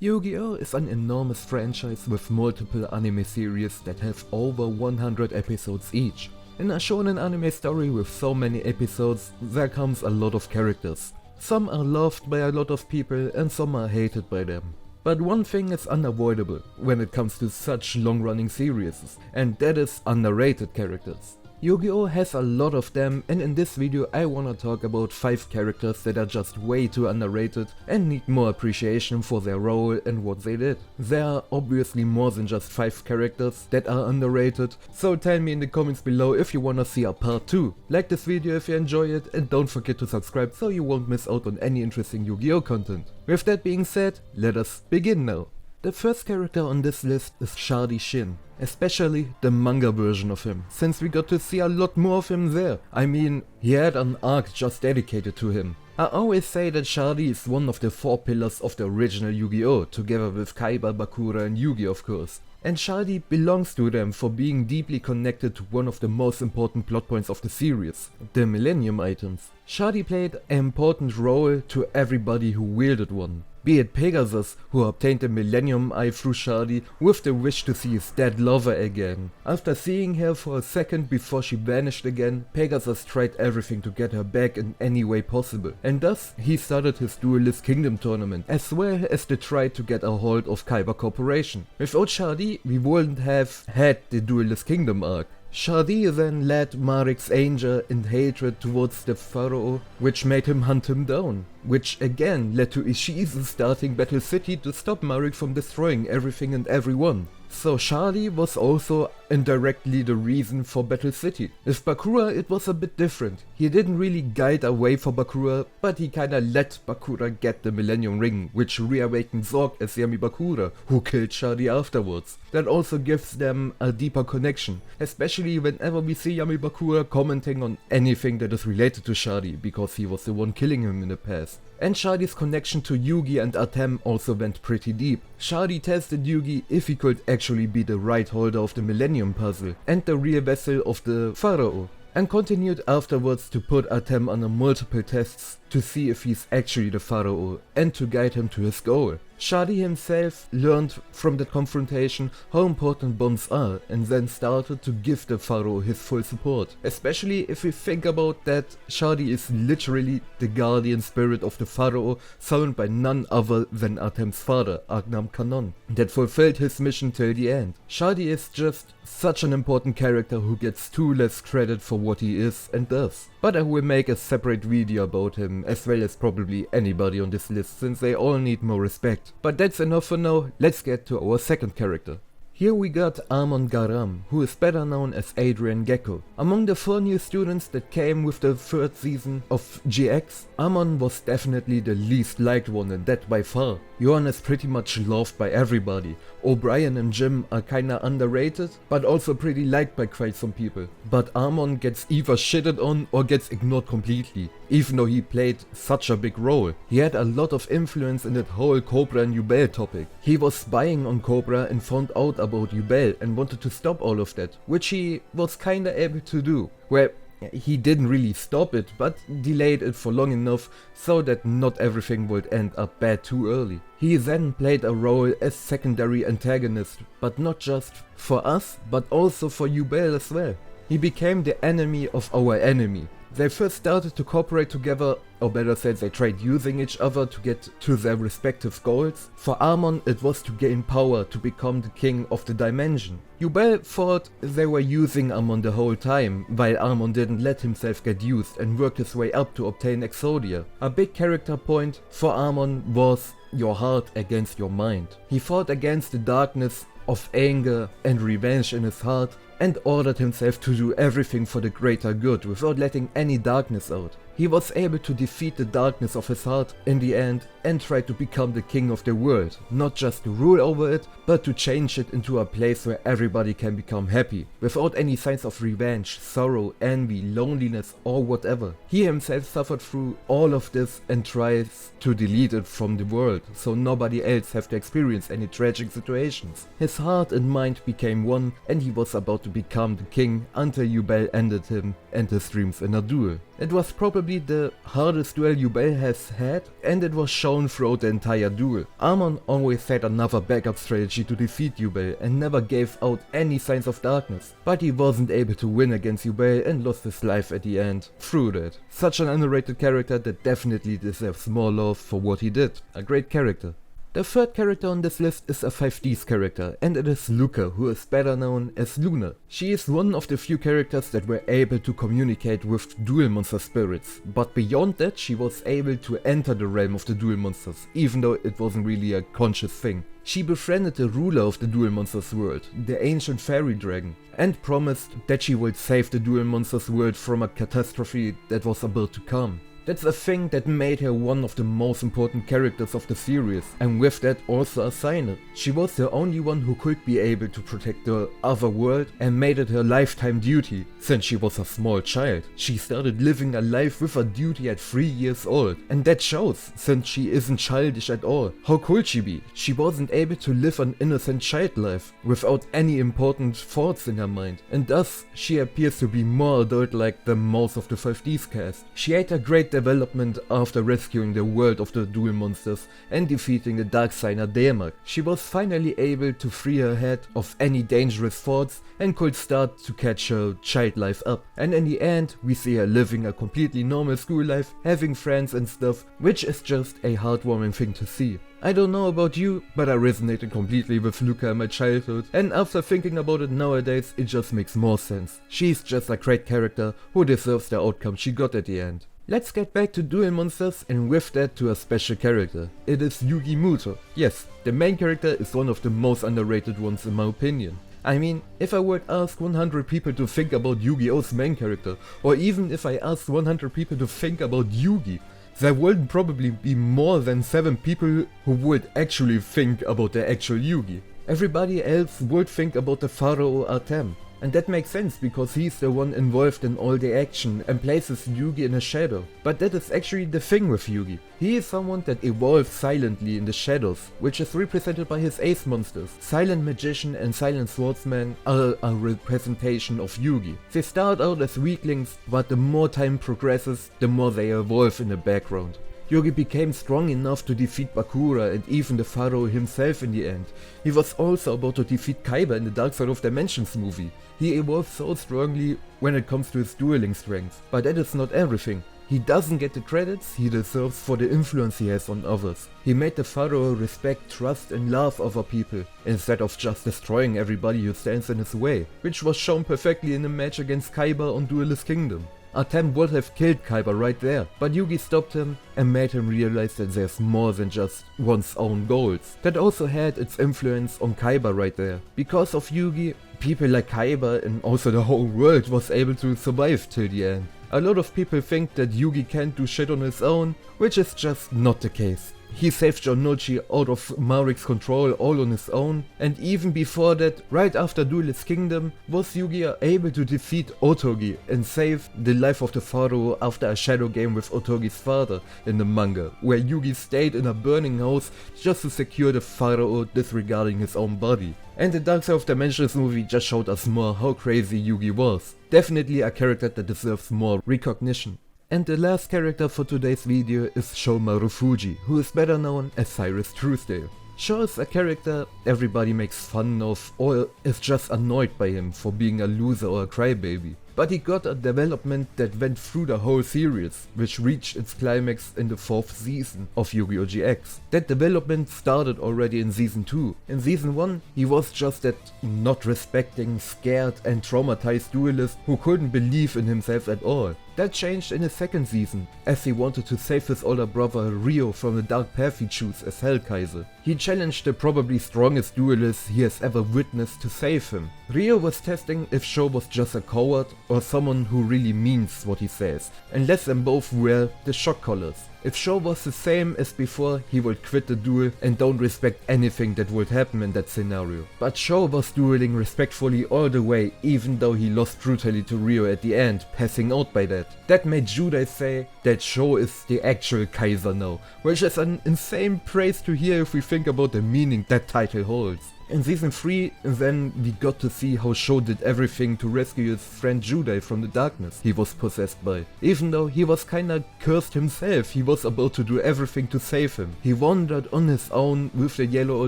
Yu-Gi-Oh! Is an enormous franchise with multiple anime series that have over 100 episodes each. In a shonen anime story with so many episodes, there comes a lot of characters. Some are loved by a lot of people and some are hated by them. But one thing is unavoidable when it comes to such long-running series, and that is underrated characters. Yu-Gi-Oh! Has a lot of them, and in this video I wanna talk about 5 characters that are just way too underrated and need more appreciation for their role and what they did. There are obviously more than just 5 characters that are underrated, so tell me in the comments below if you wanna see a part 2. Like this video if you enjoy it, and don't forget to subscribe so you won't miss out on any interesting Yu-Gi-Oh! Content. With that being said, let us begin now. The first character on this list is Shadi Shin, especially the manga version of him, since we got to see a lot more of him there. I mean, he had an arc just dedicated to him. I always say that Shadi is one of the 4 pillars of the original Yu-Gi-Oh! Together with Kaiba, Bakura and Yugi of course. And Shadi belongs to them for being deeply connected to one of the most important plot points of the series, the Millennium items. Shadi played an important role to everybody who wielded one. Be it Pegasus, who obtained the Millennium Eye through Shadi with the wish to see his dead lover again. After seeing her for a second before she vanished again, Pegasus tried everything to get her back in any way possible, and thus he started his Duelist Kingdom tournament, as well as the try to get a hold of Kaiba Corporation. Without Shadi, we wouldn't have had the Duelist Kingdom arc. Shadi then led Marek's anger and hatred towards the pharaoh, which made him hunt him down, which again led to Ishizu starting Battle City to stop Marek from destroying everything and everyone. So Shadi was also indirectly the reason for Battle City. With Bakura it was a bit different. He didn't really guide a way for Bakura, but he kinda let Bakura get the Millennium Ring, which reawakened Zorg as Yami Bakura, who killed Shadi afterwards. That also gives them a deeper connection, especially whenever we see Yami Bakura commenting on anything that is related to Shadi, because he was the one killing him in the past. And Shadi's connection to Yugi and Atem also went pretty deep. Shadi tested Yugi if he could actually be the right holder of the Millennium Puzzle and the real vessel of the Pharaoh, and continued afterwards to put Atem under multiple tests to see if he's actually the Pharaoh and to guide him to his goal. Shadi himself learned from that confrontation how important bonds are and then started to give the Pharaoh his full support. Especially if we think about that Shadi is literally the guardian spirit of the Pharaoh, summoned by none other than Atem's father, Agnam Kanon, that fulfilled his mission till the end. Shadi is just such an important character who gets too less credit for what he is and does. But I will make a separate video about him, as well as probably anybody on this list, since they all need more respect. But that's enough for now, let's get to our second character. Here we got Amon Garam, who is better known as Adrian Gecko. Among the 4 new students that came with the 3rd season of GX, Amon was definitely the least liked one, and that by far. Johan is pretty much loved by everybody. O'Brien and Jim are kinda underrated, but also pretty liked by quite some people. But Amon gets either shitted on or gets ignored completely, even though he played such a big role. He had a lot of influence in that whole Cobra and Yubel topic. He was spying on Cobra and found out about Yubel and wanted to stop all of that, which he was kinda able to do. Well, he didn't really stop it, but delayed it for long enough so that not everything would end up bad too early. He then played a role as secondary antagonist, but not just for us, but also for Yubel as well. He became the enemy of our enemy. They first started to cooperate together, or better said, they tried using each other to get to their respective goals. For Amon it was to gain power to become the king of the dimension. Yubel thought they were using Amon the whole time, while Amon didn't let himself get used and worked his way up to obtain Exodia. A big character point for Amon was your heart against your mind. He fought against the darkness of anger and revenge in his heart, and ordered himself to do everything for the greater good without letting any darkness out. He was able to defeat the darkness of his heart in the end and try to become the king of the world, not just to rule over it, but to change it into a place where everybody can become happy, without any signs of revenge, sorrow, envy, loneliness or whatever. He himself suffered through all of this and tries to delete it from the world, so nobody else have to experience any tragic situations. His His heart and mind became one and he was about to become the king until Yubel ended him and his dreams in a duel. It was probably the hardest duel Yubel has had, and it was shown throughout the entire duel. Amon always had another backup strategy to defeat Yubel and never gave out any signs of darkness, but he wasn't able to win against Yubel and lost his life at the end through that. Such an underrated character that definitely deserves more love for what he did. A great character. The third character on this list is a 5D's character, and it is Luka, who is better known as Luna. She is one of the few characters that were able to communicate with duel monster spirits, but beyond that she was able to enter the realm of the duel monsters, even though it wasn't really a conscious thing. She befriended the ruler of the duel monsters world, the ancient fairy dragon, and promised that she would save the duel monsters world from a catastrophe that was about to come. That's a thing that made her one of the most important characters of the series, and with that also a signer. She was the only one who could be able to protect the other world and made it her lifetime duty. Since she was a small child, she started living a life with a duty at 3 years old, and that shows, since she isn't childish at all. How could she be? She wasn't able to live an innocent child life without any important thoughts in her mind, and thus she appears to be more adult-like than most of the 5D's cast. She had a great development after rescuing the world of the duel monsters and defeating the dark signer Demak. She was finally able to free her head of any dangerous thoughts and could start to catch her child life up. And in the end, we see her living a completely normal school life, having friends and stuff, which is just a heartwarming thing to see. I don't know about you, but I resonated completely with Luka in my childhood, and after thinking about it nowadays, it just makes more sense. She's just a great character who deserves the outcome she got at the end. Let's get back to duel monsters, and with that to a special character. It is Yugi Muto. Yes, the main character is one of the most underrated ones in my opinion. I mean, if I would ask 100 people to think about Yu-Gi-Oh's main character, or even if I asked 100 people to think about Yugi, there would probably be more than 7 people who would actually think about the actual Yugi. Everybody else would think about the Pharaoh Artem. And that makes sense because he's the one involved in all the action and places Yugi in a shadow. But that is actually the thing with Yugi. He is someone that evolves silently in the shadows, which is represented by his ace monsters. Silent Magician and Silent Swordsman are a representation of Yugi. They start out as weaklings, but the more time progresses, the more they evolve in the background. Yugi became strong enough to defeat Bakura and even the Pharaoh himself in the end. He was also about to defeat Kaiba in the Dark Side of Dimensions movie. He evolved so strongly when it comes to his dueling strength, but that is not everything. He doesn't get the credits he deserves for the influence he has on others. He made the Pharaoh respect, trust and love other people, instead of just destroying everybody who stands in his way, which was shown perfectly in the match against Kaiba on Duelist Kingdom. Artem would have killed Kaiba right there, but Yugi stopped him and made him realize that there's more than just one's own goals. That also had its influence on Kaiba right there. Because of Yugi, people like Kaiba and also the whole world was able to survive till the end. A lot of people think that Yugi can't do shit on his own, which is just not the case. He saved Jonouchi out of Marik's control all on his own, and even before that, right after Duelist Kingdom, was Yugi able to defeat Otogi and save the life of the Pharaoh after a shadow game with Otogi's father in the manga, where Yugi stayed in a burning house just to secure the Pharaoh disregarding his own body. And the Dark Side of Dimensions movie just showed us more how crazy Yugi was. Definitely a character that deserves more recognition. And the last character for today's video is Sho Marufuji, who is better known as Syrus Truesdale. Sho is a character everybody makes fun of or is just annoyed by him for being a loser or a crybaby. But he got a development that went through the whole series, which reached its climax in the 4th season of Yu-Gi-Oh! GX. That development started already in season 2. In season 1, he was just that not respecting, scared and traumatized duelist who couldn't believe in himself at all. That changed in his 2nd season, as he wanted to save his older brother Ryo from the dark path he chose as Hellkaiser. He challenged the probably strongest duelist he has ever witnessed to save him. Ryo was testing if Sho was just a coward or someone who really means what he says, and let them both wear the shock collars. If Sho was the same as before, he would quit the duel and don't respect anything that would happen in that scenario. But Sho was dueling respectfully all the way, even though he lost brutally to Ryo at the end, passing out by that. That made Judai say that Sho is the actual Kaiser now, which is an insane praise to hear if we think about the meaning that title holds. In season 3, then we got to see how Sho did everything to rescue his friend Judai from the darkness he was possessed by. Even though he was kinda cursed himself, he was about to do everything to save him. He wandered on his own with the yellow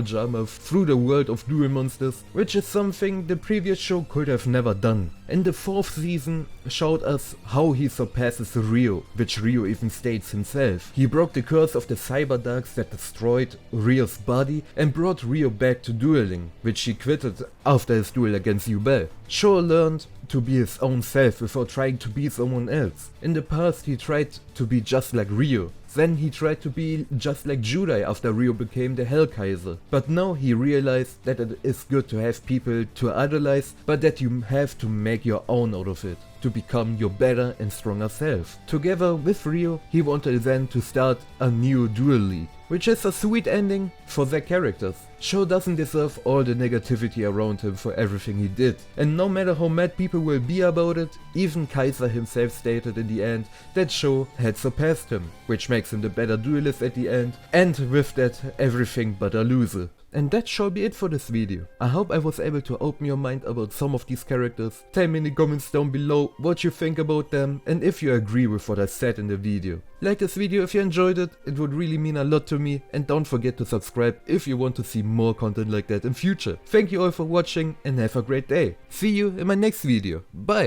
Ojama through the world of duel monsters, which is something the previous show could have never done. And the 4th season showed us how he surpasses Ryo, which Ryo even states himself. He broke the curse of the cyber darks that destroyed Ryo's body and brought Ryo back to dueling, which he quitted after his duel against Yubel. Sho learned to be his own self without trying to be someone else. In the past he tried to be just like Ryo. Then he tried to be just like Judai after Ryo became the Hell Kaiser. But now he realized that it is good to have people to idolize, but that you have to make your own out of it, to become your better and stronger self. Together with Ryo, he wanted then to start a new duel league, which is a sweet ending for their characters. Sho doesn't deserve all the negativity around him for everything he did, and no matter how mad people will be about it, even Kaiser himself stated in the end that Sho had surpassed him, which makes him the better duelist at the end, and with that everything but a loser. And that shall be it for this video. I hope I was able to open your mind about some of these characters. Tell me in the comments down below what you think about them and if you agree with what I said in the video. Like this video if you enjoyed it, it would really mean a lot to me, and don't forget to subscribe if you want to see more content like that in future. Thank you all for watching and have a great day. See you in my next video. Bye!